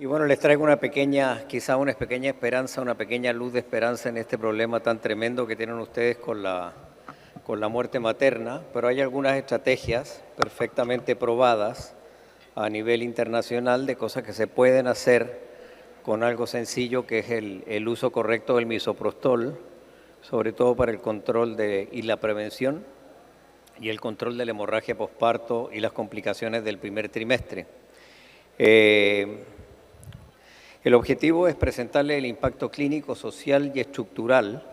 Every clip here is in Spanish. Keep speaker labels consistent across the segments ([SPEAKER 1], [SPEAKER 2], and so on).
[SPEAKER 1] Y bueno, les traigo una pequeña, quizá una pequeña esperanza, una pequeña luz de esperanza en este problema tan tremendo que tienen ustedes con la muerte materna, pero hay algunas estrategias perfectamente probadas a nivel internacional de cosas que se pueden hacer con algo sencillo que es el uso correcto del misoprostol, sobre todo para el control y la prevención y el control de la hemorragia posparto y las complicaciones del primer trimestre. El objetivo es presentarle el impacto clínico, social y estructural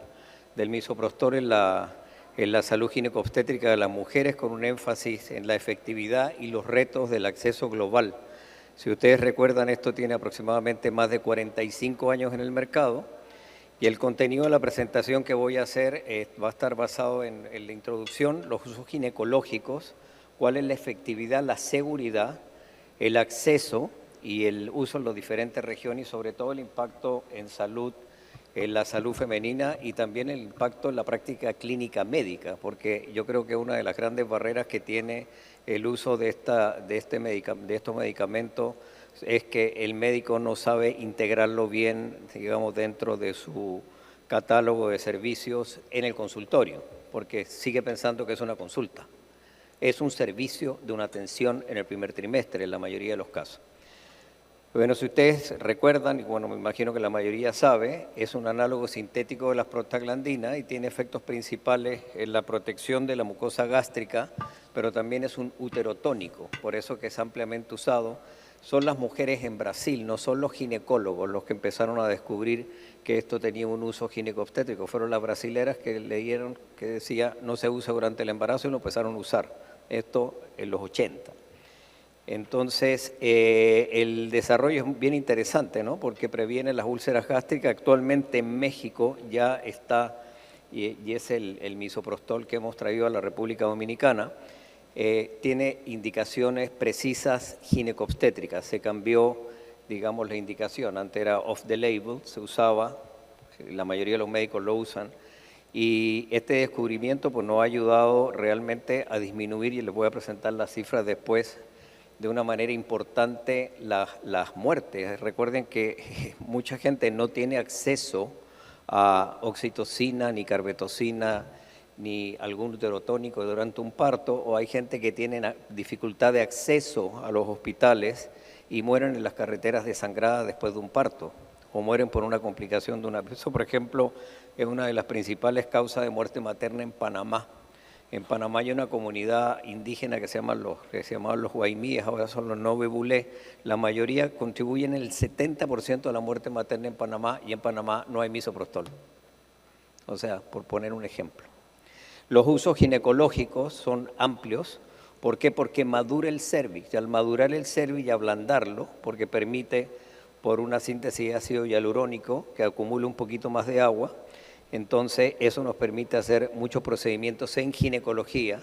[SPEAKER 1] del misoprostol en la salud ginecobstétrica de las mujeres, con un énfasis en la efectividad y los retos del acceso global. Si ustedes recuerdan, esto tiene aproximadamente más de 45 años en el mercado y el contenido de la presentación que voy a hacer va a estar basado en la introducción, los usos ginecológicos, cuál es la efectividad, la seguridad, el acceso y el uso en las diferentes regiones y sobre todo el impacto en salud, en la salud femenina y también el impacto en la práctica clínica médica, porque yo creo que una de las grandes barreras que tiene el uso de estos medicamentos es que el médico no sabe integrarlo bien, digamos, dentro de su catálogo de servicios en el consultorio, porque sigue pensando que es una consulta. Es un servicio de una atención en el primer trimestre, en la mayoría de los casos. Bueno, si ustedes recuerdan, y bueno, me imagino que la mayoría sabe, es un análogo sintético de las prostaglandinas y tiene efectos principales en la protección de la mucosa gástrica, pero también es un uterotónico, por eso que es ampliamente usado. Son las mujeres en Brasil, no son los ginecólogos los que empezaron a descubrir que esto tenía un uso ginecobstétrico. Fueron las brasileras que leyeron que decía no se usa durante el embarazo y lo empezaron a usar. Esto en los 80. Entonces, el desarrollo es bien interesante, ¿no? Porque previene las úlceras gástricas. Actualmente en México ya está, y es el misoprostol que hemos traído a la República Dominicana, tiene indicaciones precisas ginecobstétricas. Se cambió, digamos, la indicación. Antes era off the label, se usaba, la mayoría de los médicos lo usan, y este descubrimiento pues, nos ha ayudado realmente a disminuir, y les voy a presentar las cifras después, de una manera importante las muertes. Recuerden que mucha gente no tiene acceso a oxitocina, ni carbetocina, ni algún uterotónico durante un parto, o hay gente que tiene dificultad de acceso a los hospitales y mueren en las carreteras desangradas después de un parto, o mueren por una complicación de una... Eso, por ejemplo, es una de las principales causas de muerte materna en Panamá. En Panamá hay una comunidad indígena que se llamaban los guaimíes, ahora son los novebulés. La mayoría contribuyen el 70% de la muerte materna en Panamá, y en Panamá no hay misoprostol. O sea, por poner un ejemplo. Los usos ginecológicos son amplios. ¿Por qué? Porque madura el cérvix. Y al madurar el cérvix y ablandarlo, porque permite, por una síntesis de ácido hialurónico, que acumule un poquito más de agua, entonces eso nos permite hacer muchos procedimientos en ginecología,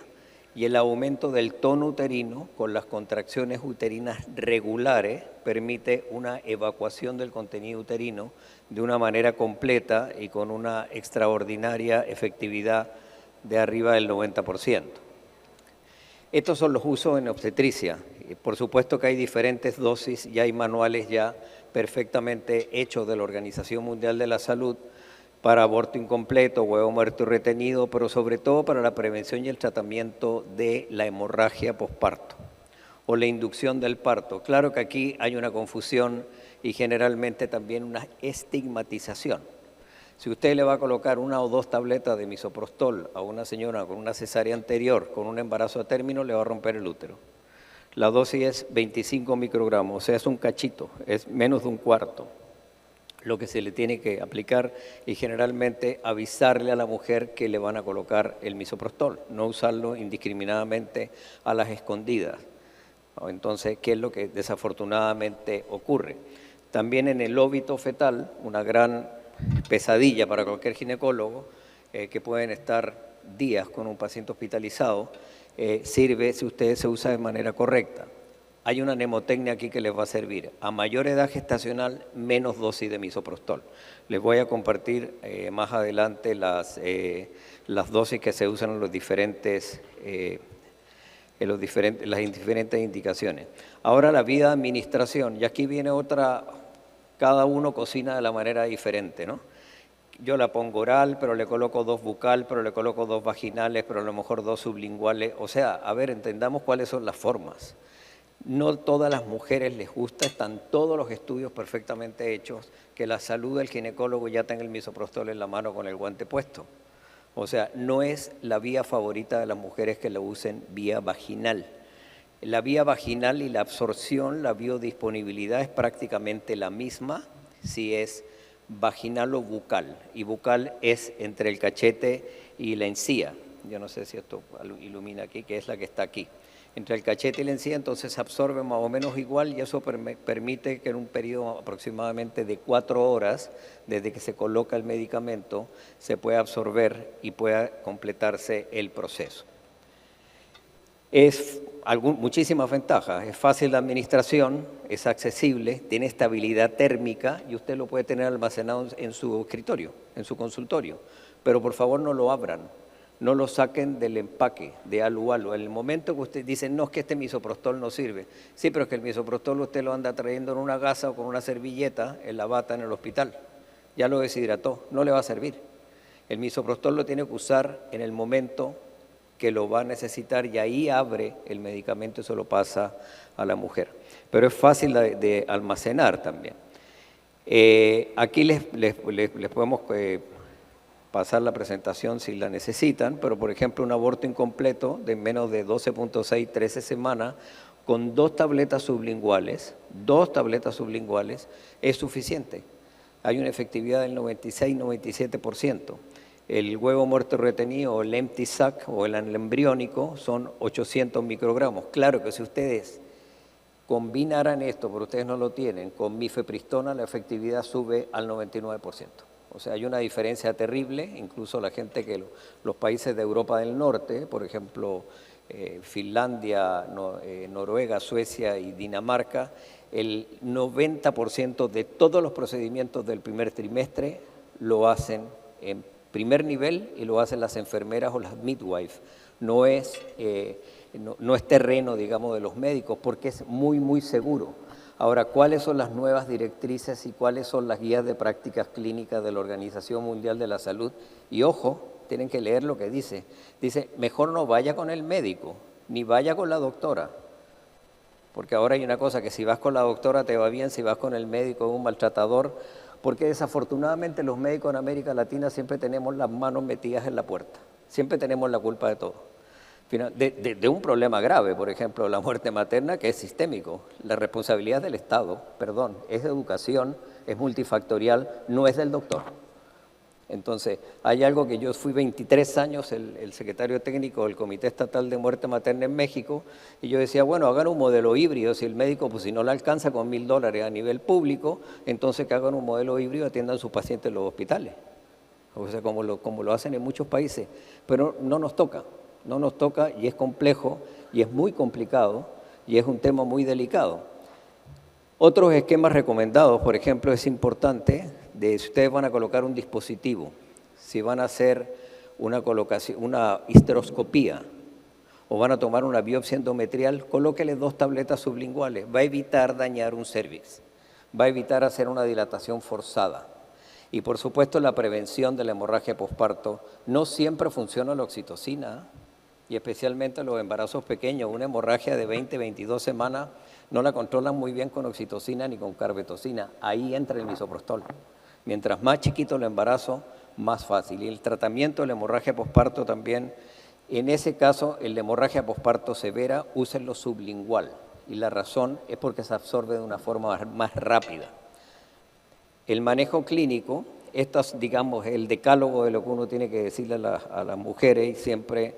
[SPEAKER 1] y el aumento del tono uterino con las contracciones uterinas regulares permite una evacuación del contenido uterino de una manera completa y con una extraordinaria efectividad de arriba del 90%. Estos son los usos en obstetricia. Por supuesto que hay diferentes dosis y hay manuales ya perfectamente hechos de la Organización Mundial de la Salud para aborto incompleto, huevo muerto y retenido, pero sobre todo para la prevención y el tratamiento de la hemorragia posparto o la inducción del parto. Claro que aquí hay una confusión y generalmente también una estigmatización. Si usted le va a colocar 1 o 2 tabletas de misoprostol a una señora con una cesárea anterior, con un embarazo a término, le va a romper el útero. La dosis es 25 microgramos, o sea, es un cachito, es menos de un cuarto lo que se le tiene que aplicar, y generalmente avisarle a la mujer que le van a colocar el misoprostol, no usarlo indiscriminadamente a las escondidas. Entonces, ¿qué es lo que desafortunadamente ocurre? También en el óbito fetal, una gran pesadilla para cualquier ginecólogo, que pueden estar días con un paciente hospitalizado, sirve si usted se usa de manera correcta. Hay una mnemotecnia aquí que les va a servir. A mayor edad gestacional, menos dosis de misoprostol. Les voy a compartir más adelante las dosis que se usan en los diferentes las diferentes indicaciones. Ahora la vía de administración, y aquí viene otra, cada uno cocina de la manera diferente, ¿no? Yo la pongo oral, pero le coloco 2 bucal, pero le coloco 2 vaginales, pero a lo mejor 2 sublinguales. O sea, a ver, entendamos cuáles son las formas. No todas las mujeres les gusta, están todos los estudios perfectamente hechos, que la salud del ginecólogo ya tenga el misoprostol en la mano con el guante puesto. O sea, no es la vía favorita de las mujeres que lo usen vía vaginal. La vía vaginal y la absorción, la biodisponibilidad es prácticamente la misma si es vaginal o bucal. Y bucal es entre el cachete y la encía. Yo no sé si esto ilumina aquí, que es la que está aquí. Entre el cachete y la encía, entonces se absorbe más o menos igual y eso permite que en un periodo aproximadamente de 4 horas, desde que se coloca el medicamento, se pueda absorber y pueda completarse el proceso. Es muchísimas ventajas, es fácil de administración, es accesible, tiene estabilidad térmica y usted lo puede tener almacenado en su escritorio, en su consultorio. Pero por favor no lo abran. No lo saquen del empaque de alu. En el momento que usted dice, no, es que este misoprostol no sirve. Sí, pero es que el misoprostol usted lo anda trayendo en una gasa o con una servilleta en la bata en el hospital. Ya lo deshidrató, no le va a servir. El misoprostol lo tiene que usar en el momento que lo va a necesitar y ahí abre el medicamento y se lo pasa a la mujer. Pero es fácil de almacenar también. Aquí les podemos pasar la presentación si la necesitan, pero por ejemplo un aborto incompleto de menos de 12.6, 13 semanas, con 2 tabletas sublinguales es suficiente. Hay una efectividad del 96-97%. El huevo muerto retenido, el empty sac o el embriónico son 800 microgramos. Claro que si ustedes combinaran esto, pero ustedes no lo tienen, con mifepristona la efectividad sube al 99%. O sea, hay una diferencia terrible, incluso la gente que los países de Europa del Norte, por ejemplo, Finlandia, Noruega, Suecia y Dinamarca, el 90% de todos los procedimientos del primer trimestre lo hacen en primer nivel y lo hacen las enfermeras o las midwives. No es terreno, digamos, de los médicos porque es muy, muy seguro. Ahora, ¿cuáles son las nuevas directrices y cuáles son las guías de prácticas clínicas de la Organización Mundial de la Salud? Y ojo, tienen que leer lo que dice. Dice, mejor no vaya con el médico, ni vaya con la doctora. Porque ahora hay una cosa, que si vas con la doctora te va bien, si vas con el médico es un maltratador, porque desafortunadamente los médicos en América Latina siempre tenemos las manos metidas en la puerta. Siempre tenemos la culpa de todo. De un problema grave, por ejemplo, la muerte materna, que es sistémico. La responsabilidad del Estado, es de educación, es multifactorial, no es del doctor. Entonces, hay algo que yo fui 23 años el secretario técnico del Comité Estatal de Muerte Materna en México, y yo decía, bueno, hagan un modelo híbrido, si el médico, pues si no le alcanza con $1.000 a nivel público, entonces que hagan un modelo híbrido y atiendan a sus pacientes en los hospitales. O sea, como lo hacen en muchos países, pero no nos toca y es complejo y es muy complicado y es un tema muy delicado. Otros esquemas recomendados, por ejemplo, es importante si ustedes van a colocar un dispositivo, si van a hacer una histeroscopía o van a tomar una biopsia endometrial, colóquele 2 tabletas sublinguales, va a evitar dañar un cervix, va a evitar hacer una dilatación forzada. Y por supuesto la prevención de la hemorragia posparto, no siempre funciona la oxitocina, y especialmente los embarazos pequeños, una hemorragia de 20, 22 semanas, no la controlan muy bien con oxitocina ni con carbetocina. Ahí entra el misoprostol. Mientras más chiquito el embarazo, más fácil. Y el tratamiento de la hemorragia posparto también, en ese caso, en la hemorragia posparto severa, úsenlo sublingual. Y la razón es porque se absorbe de una forma más rápida. El manejo clínico, esto es, digamos, el decálogo de lo que uno tiene que decirle a las mujeres, y siempre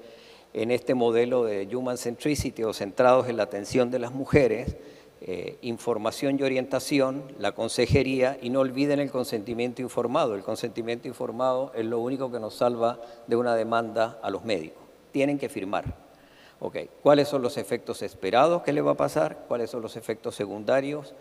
[SPEAKER 1] en este modelo de Human Centricity o centrados en la atención de las mujeres, información y orientación, la consejería, y no olviden el consentimiento informado. El consentimiento informado es lo único que nos salva de una demanda a los médicos. Tienen que firmar. Okay. ¿Cuáles son los efectos esperados que le va a pasar? ¿Cuáles son los efectos secundarios?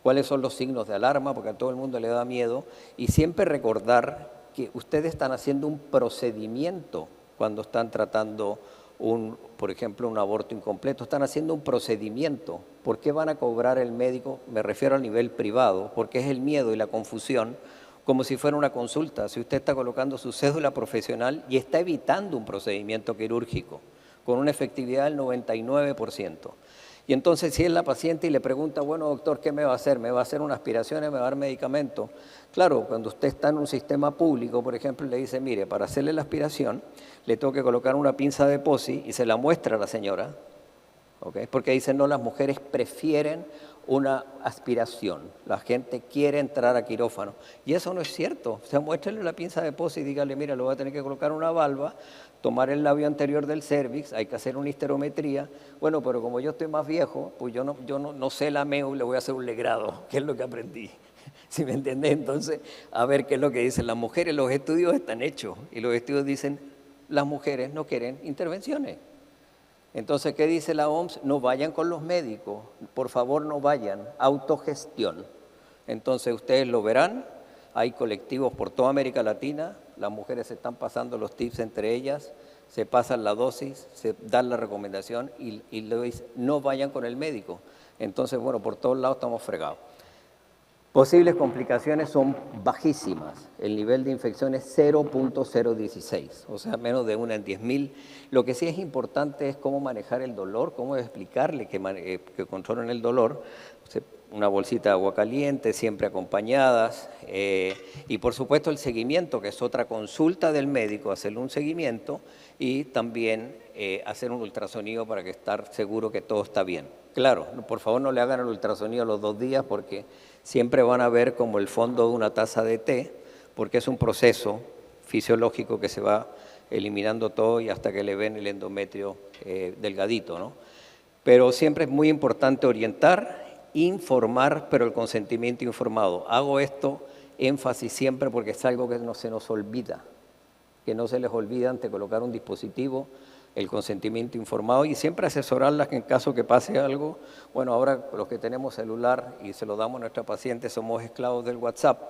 [SPEAKER 1] ¿Cuáles son los signos de alarma? Porque a todo el mundo le da miedo. Y siempre recordar que ustedes están haciendo un procedimiento cuando están tratando por ejemplo, un aborto incompleto, están haciendo un procedimiento. ¿Por qué van a cobrar el médico? Me refiero a nivel privado, porque es el miedo y la confusión, como si fuera una consulta. Si usted está colocando su cédula profesional y está evitando un procedimiento quirúrgico con una efectividad del 99%. Y entonces si es la paciente y le pregunta, bueno, doctor, ¿qué me va a hacer? ¿Me va a hacer una aspiración? ¿Me va a dar medicamento? Claro, cuando usted está en un sistema público, por ejemplo, le dice, mire, para hacerle la aspiración, le tengo que colocar una pinza de POSI y se la muestra a la señora, ¿okay? Porque dicen, no, las mujeres prefieren una aspiración, la gente quiere entrar a quirófano. Y eso no es cierto. O sea, muéstrele la pinza de POSI y dígale, mira, le voy a tener que colocar una valva, tomar el labio anterior del cérvix, hay que hacer una histerometría. Bueno, pero como yo estoy más viejo, pues yo no sé la MEU, le voy a hacer un legrado, que es lo que aprendí. ¿Sí me entiendes? Entonces, a ver qué es lo que dicen las mujeres. Los estudios están hechos y los estudios dicen, las mujeres no quieren intervenciones. Entonces, ¿qué dice la OMS? No vayan con los médicos, por favor no vayan, autogestión. Entonces, ustedes lo verán, hay colectivos por toda América Latina, las mujeres se están pasando los tips entre ellas, se pasan la dosis, se dan la recomendación y le dicen, no vayan con el médico. Entonces, bueno, por todos lados estamos fregados. Posibles complicaciones son bajísimas. El nivel de infección es 0.016, o sea, menos de 1 en 10.000. Lo que sí es importante es cómo manejar el dolor, cómo explicarle que controlen el dolor. Una bolsita de agua caliente, siempre acompañadas. Y por supuesto el seguimiento, que es otra consulta del médico, hacerle un seguimiento y también hacer un ultrasonido para estar seguro que todo está bien. Claro, por favor no le hagan el ultrasonido a los 2 días porque siempre van a ver como el fondo de una taza de té, porque es un proceso fisiológico que se va eliminando todo y hasta que le ven el endometrio delgadito, ¿no? Pero siempre es muy importante orientar, informar, pero el consentimiento informado. Hago esto énfasis siempre porque es algo que no se nos olvida, que no se les olvida ante colocar un dispositivo, el consentimiento informado y siempre asesorarlas que en caso que pase algo, bueno, ahora los que tenemos celular y se lo damos a nuestra paciente somos esclavos del WhatsApp,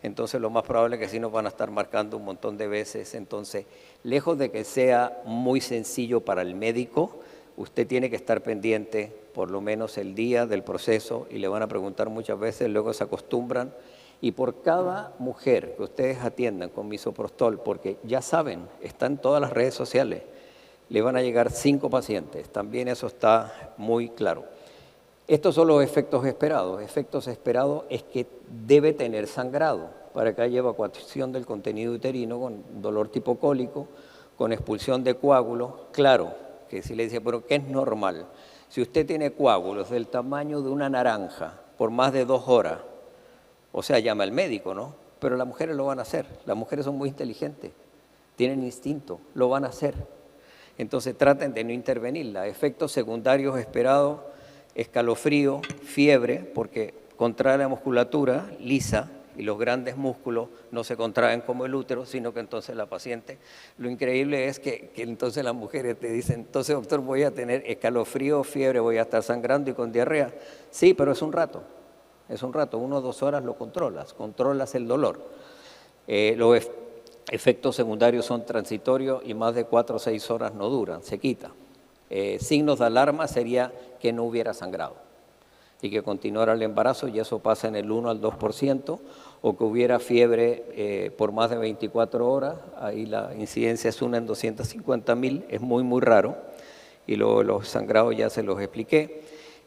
[SPEAKER 1] entonces lo más probable es que sí nos van a estar marcando un montón de veces, entonces lejos de que sea muy sencillo para el médico, usted tiene que estar pendiente por lo menos el día del proceso y le van a preguntar muchas veces, luego se acostumbran y por cada mujer que ustedes atiendan con misoprostol, porque ya saben, está en todas las redes sociales, le van a llegar 5 pacientes, también eso está muy claro. Estos son los efectos esperados. Efectos esperados es que debe tener sangrado para que haya evacuación del contenido uterino con dolor tipo cólico, con expulsión de coágulos. Claro, que si le dice, pero ¿qué es normal? Si usted tiene coágulos del tamaño de una naranja por más de 2 horas, o sea, llama al médico, ¿no? Pero las mujeres lo van a hacer. Las mujeres son muy inteligentes, tienen instinto, lo van a hacer. Entonces traten de no intervenirla. Efectos secundarios esperados, escalofrío, fiebre, porque contrae la musculatura lisa y los grandes músculos no se contraen como el útero, sino que entonces la paciente, lo increíble es que entonces las mujeres te dicen, entonces doctor voy a tener escalofrío, fiebre, voy a estar sangrando y con diarrea. Sí, pero es un rato, 1 o 2 horas lo controlas el dolor. Los efectos secundarios son transitorios y más de 4 o 6 horas no duran, se quita. Signos de alarma sería que no hubiera sangrado y que continuara el embarazo, y eso pasa en el 1 al 2%, o que hubiera fiebre por más de 24 horas, ahí la incidencia es 1 en 250.000, es muy, muy raro, y los sangrados ya se los expliqué.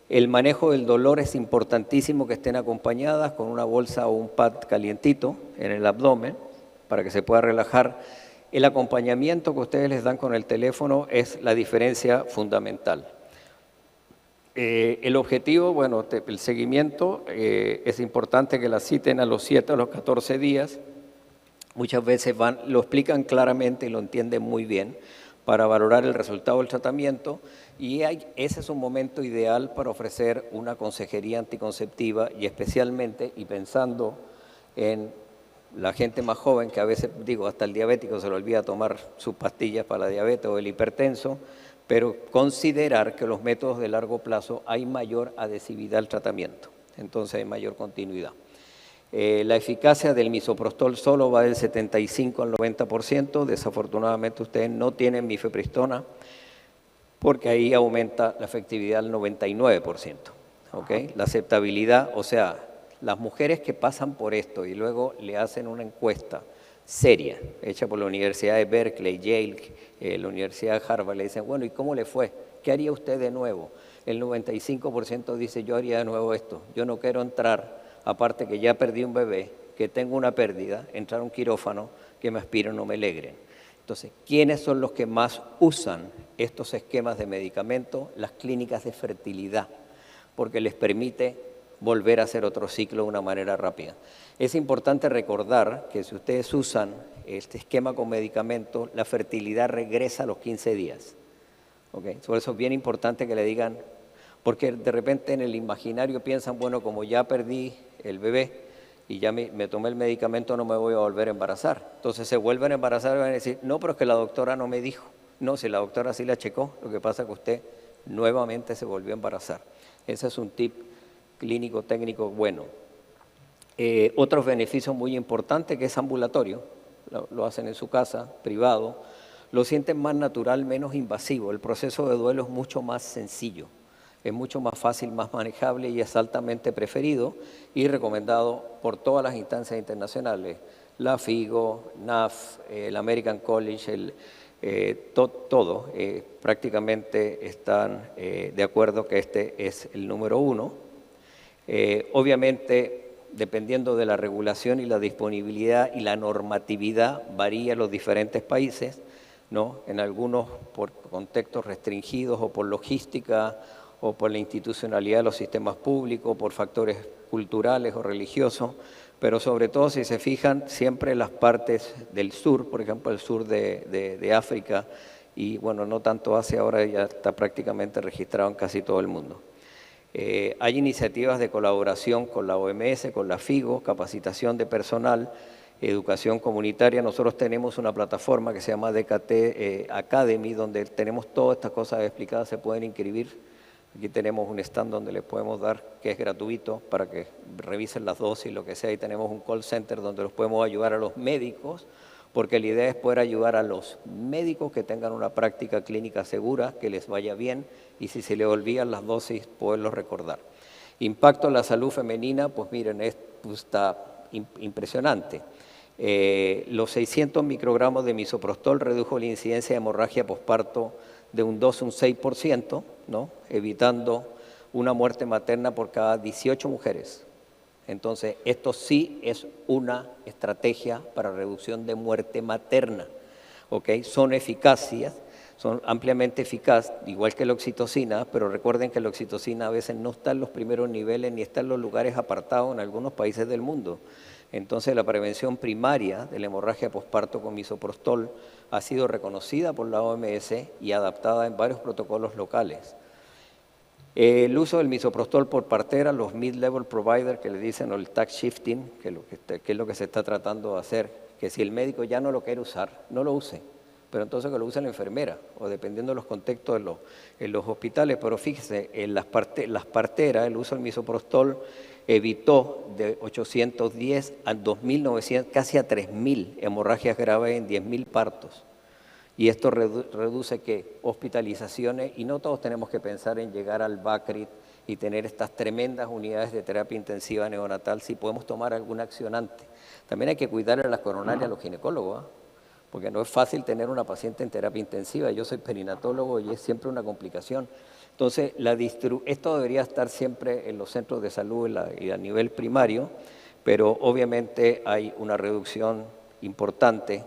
[SPEAKER 1] El manejo del dolor es importantísimo que estén acompañadas con una bolsa o un pad calientito en el abdomen, para que se pueda relajar. El acompañamiento que ustedes les dan con el teléfono es la diferencia fundamental. El objetivo, bueno, el seguimiento, es importante que la citen a los 7 o los 14 días. Muchas veces lo explican claramente y lo entienden muy bien para valorar el resultado del tratamiento y ese es un momento ideal para ofrecer una consejería anticonceptiva y especialmente, y pensando en la gente más joven, que a veces, digo, hasta el diabético se le olvida tomar sus pastillas para la diabetes o el hipertenso, pero considerar que los métodos de largo plazo hay mayor adhesividad al tratamiento, entonces hay mayor continuidad. La eficacia del misoprostol solo va del 75 al 90%, desafortunadamente ustedes no tienen mifepristona, porque ahí aumenta la efectividad al 99%. ¿Ok? La aceptabilidad, o sea, las mujeres que pasan por esto y luego le hacen una encuesta seria, hecha por la Universidad de Berkeley, Yale, la Universidad de Harvard, le dicen, bueno, ¿y cómo le fue? ¿Qué haría usted de nuevo? El 95% dice, yo haría de nuevo esto, yo no quiero entrar, aparte que ya perdí un bebé, que tengo una pérdida, entrar a un quirófano, que me aspiren o me alegren. Entonces, ¿quiénes son los que más usan estos esquemas de medicamento? Las clínicas de fertilidad, porque les permite volver a hacer otro ciclo de una manera rápida. Es importante recordar que si ustedes usan este esquema con medicamentos, la fertilidad regresa a los 15 días. ¿Okay? Por eso es bien importante que le digan, porque de repente en el imaginario piensan, bueno, como ya perdí el bebé y ya me tomé el medicamento, no me voy a volver a embarazar. Entonces se vuelven a embarazar y van a decir, no, pero es que la doctora no me dijo. No, si la doctora sí la checó, lo que pasa es que usted nuevamente se volvió a embarazar. Ese es un tip clínico técnico bueno. Otros beneficios muy importantes que es ambulatorio, lo hacen en su casa, privado, lo sienten más natural, menos invasivo. El proceso de duelo es mucho más sencillo, es mucho más fácil, más manejable y es altamente preferido y recomendado por todas las instancias internacionales, la FIGO, NAF, el American College, todo prácticamente están de acuerdo que este es el número uno. Obviamente, dependiendo de la regulación y la disponibilidad y la normatividad, varía en los diferentes países, ¿no? En algunos por contextos restringidos o por logística o por la institucionalidad de los sistemas públicos, por factores culturales o religiosos, pero sobre todo si se fijan siempre en las partes del sur, por ejemplo el sur de África y bueno, no tanto Asia, ahora ya está prácticamente registrado en casi todo el mundo. Hay iniciativas de colaboración con la OMS, con la FIGO, capacitación de personal, educación comunitaria. Nosotros tenemos una plataforma que se llama DKT Academy, donde tenemos todas estas cosas explicadas, se pueden inscribir. Aquí tenemos un stand donde les podemos dar, que es gratuito, para que revisen las dosis, lo que sea, y tenemos un call center donde los podemos ayudar a los médicos, porque la idea es poder ayudar a los médicos que tengan una práctica clínica segura, que les vaya bien, y si se les olvidan las dosis, poderlos recordar. Impacto en la salud femenina, pues miren, está impresionante. Los 600 microgramos de misoprostol redujo la incidencia de hemorragia posparto de un 2 a un 6%, ¿no? Evitando una muerte materna por cada 18 mujeres. Entonces, esto sí es una estrategia para reducción de muerte materna. ¿Okay? Son eficaces, son ampliamente eficaces, igual que la oxitocina, pero recuerden que la oxitocina a veces no está en los primeros niveles ni está en los lugares apartados en algunos países del mundo. Entonces, la prevención primaria de la hemorragia posparto con misoprostol ha sido reconocida por la OMS y adaptada en varios protocolos locales. El uso del misoprostol por partera, los mid-level providers que le dicen, o el tax shifting, que es lo que se está tratando de hacer, que si el médico ya no lo quiere usar, no lo use, pero entonces que lo use la enfermera, o dependiendo de los contextos en los hospitales. Pero fíjese, en las parteras, el uso del misoprostol evitó de 810 a 2.900, casi a 3.000 hemorragias graves en 10.000 partos. Y esto reduce ¿qué? Hospitalizaciones, y no todos tenemos que pensar en llegar al BACRIT y tener estas tremendas unidades de terapia intensiva neonatal si podemos tomar algún accionante. También hay que cuidar a las coronarias, a los ginecólogos, porque no es fácil tener una paciente en terapia intensiva. Yo soy perinatólogo y es siempre una complicación. Entonces, esto debería estar siempre en los centros de salud y a nivel primario, pero obviamente hay una reducción importante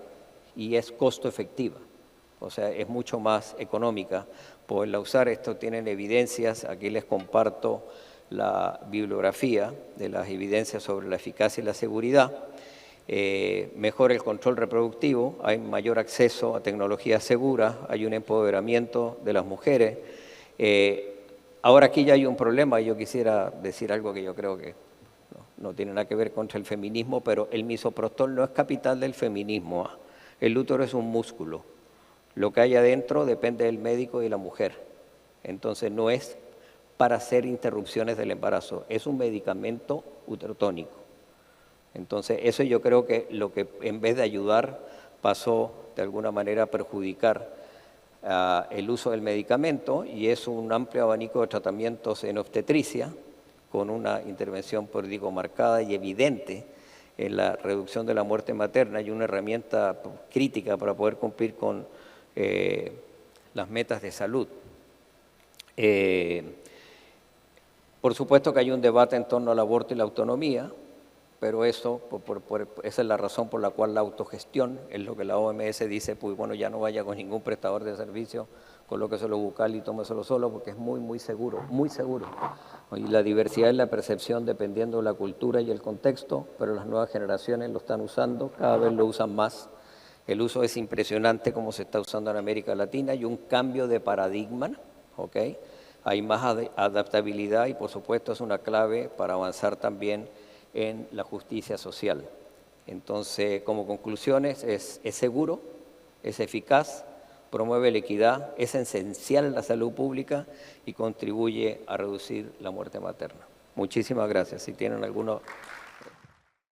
[SPEAKER 1] y es costo efectiva. O sea, es mucho más económica poderla usar. Esto tienen evidencias, aquí les comparto la bibliografía de las evidencias sobre la eficacia y la seguridad. Mejora el control reproductivo, hay mayor acceso a tecnologías seguras, hay un empoderamiento de las mujeres. Ahora aquí ya hay un problema y yo quisiera decir algo que yo creo que no tiene nada que ver contra el feminismo, pero el misoprostol no es capital del feminismo. El útero es un músculo. Lo que hay adentro depende del médico y de la mujer. Entonces no es para hacer interrupciones del embarazo, es un medicamento uterotónico. Entonces eso yo creo que lo que en vez de ayudar pasó de alguna manera a perjudicar el uso del medicamento, y es un amplio abanico de tratamientos en obstetricia, con una intervención, por digo, marcada y evidente en la reducción de la muerte materna, y una herramienta crítica para poder cumplir con las metas de salud. Por supuesto que hay un debate en torno al aborto y la autonomía, pero eso, esa es la razón por la cual la autogestión es lo que la OMS dice, pues bueno, ya no vaya con ningún prestador de servicio, colóqueselo bucal y tómeselo solo, porque es muy, muy seguro, muy seguro. Y la diversidad en la percepción dependiendo de la cultura y el contexto, pero las nuevas generaciones lo están usando, cada vez lo usan más. El uso es impresionante como se está usando en América Latina, y un cambio de paradigma, ¿ok? Hay más adaptabilidad y por supuesto es una clave para avanzar también en la justicia social. Entonces, como conclusiones, es seguro, es eficaz, promueve la equidad, es esencial en la salud pública y contribuye a reducir la muerte materna. Muchísimas gracias. Si tienen alguna